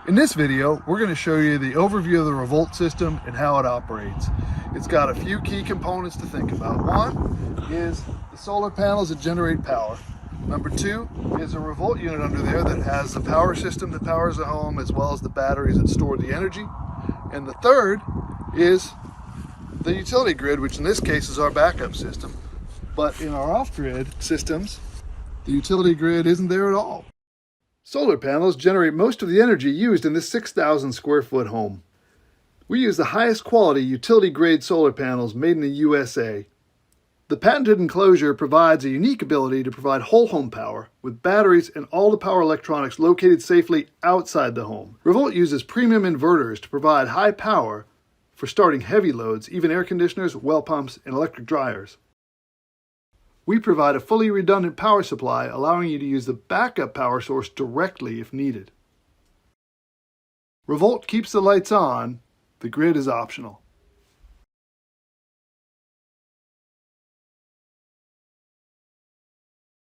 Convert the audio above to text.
In this video, we're going to show you the overview of the RaVolt system and how it operates. It's got a few key components to think about. One is the solar panels that generate power. Number two is a RaVolt unit under there that has the power system that powers the home as well as the batteries that store the energy. And the third is the utility grid, which in this case is our backup system. But in our off-grid systems, the utility grid isn't there at all. Solar panels generate most of the energy used in this 6,000 square foot home. We use the highest quality utility grade solar panels made in the USA. The patented enclosure provides a unique ability to provide whole home power with batteries and all the power electronics located safely outside the home. RaVolt uses premium inverters to provide high power for starting heavy loads, even air conditioners, well pumps, and electric dryers. We provide a fully redundant power supply, allowing you to use the backup power source directly if needed. RaVolt keeps the lights on, the grid is optional.